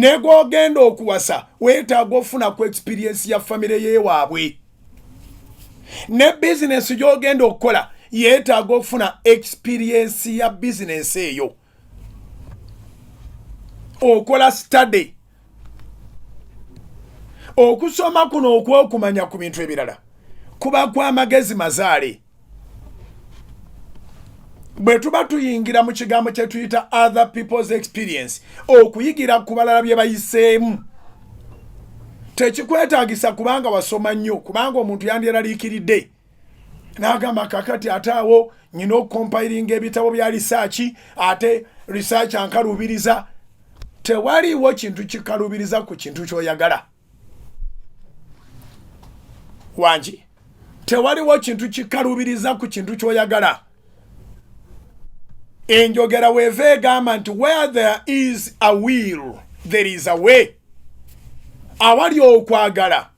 ne Gwogenda Okuwasa wetaaga ofuna ku experience ya family ye Wabwe. Ne business gy'ogenda okukola yeetaaga ofuna experience ya business eyo. Okola study. Okusoma kuno okwokumanya ku bintu ebirala kuba kwa magezi mazaale. Bwe tuba tuyingira mu kigambo kye tuyita other people's experience, okuyigira ku balala bye bayiseemu tekikwetaagisa kubanga wasoma nnyo, kubanga omuntu yandyeraliikiridde n'agamba kakati ate awo nyina okumpiringa ebitabo bya research, ate research ankalubiriza. Tewaliwo kintu kikalubiriza ku kintu ky'oyagala. Wangi, tewaliwo kintu kikalubiriza ku kintu ky'oyagala. Enjogera weeva egamba nti where there is a will there is a way. Awali okwagala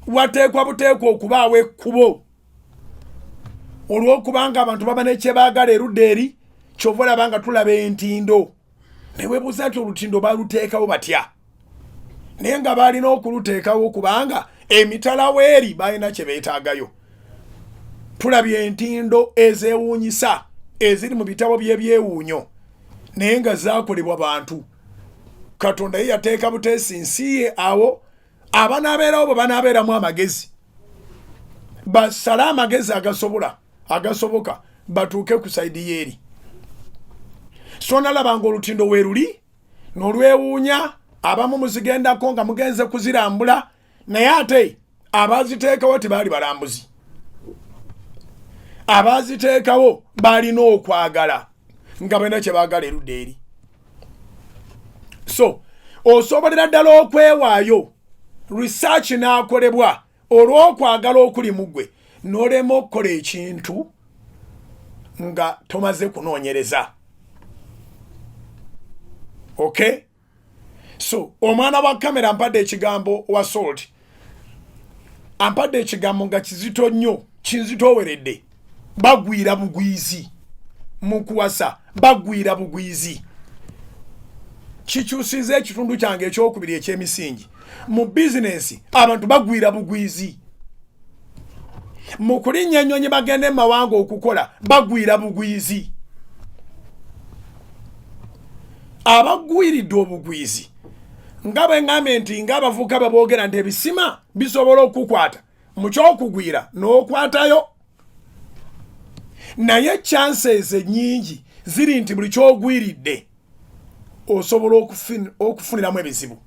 wateekwa buteekwa okubaawo ekkubo. Olw'okubanga abantu baba ne kye baagala erudda eri, kyova olaba nga tulaba entindo. Ne weebuuza nti olutindo baaluteekawo batya? Naye nga baalina okuluteekawo kubanga emitala weeri baalina kye beetaagayo. Tulabye entindo ezeewuunyisa eziri mu bitabo by'ebyewuunyo naye nga zaakolebwa bantu. Katonda ye yateeka buteesi nsi ye awo abanaabeerawo bwe banaabeeramu amagezi basale amagezi agasoboka batuuke ku sayidi yeeri. So nalabanga olutindo we luli n'olwewuunya, abamu muzigendako nga mugenze kuzirambula, naye ate abaziteekawo tebaali balambuzi. Abaziteekawo balina okwagala nga balina kye baagala erudda eri. So osobolera ddala okwewaayo, research n'akolebwa olw'okwagala okuli mu ggwe n'olema okukola ekintu nga tomaze kunoonyereza. Okay? So omwana wa kamera ampadde ekigambo wa Salt, ampadde ekigambo nga kizito nnyo, kinzitooweredde. Bagwira bugwizi mu kuwasa, bagwira bugwizi. Kikyusiza ekitundu kyange ekyokubiri eky'emisingi. Mu bizinesi abantu bagwira bugwizi. Mu kulinnya ennyonyi bagenda emawanga okukola bagwira bugwizi. Abagwiridde obugwizi nga bwe ngambye nti ng'abavubuka baboogera nti ebisima bisobola okukwata mu kyokugwira n'okwatayo. Naye chances ennyingi ziri nti buli kyogwiridde osobola okufuniramu ebizibu.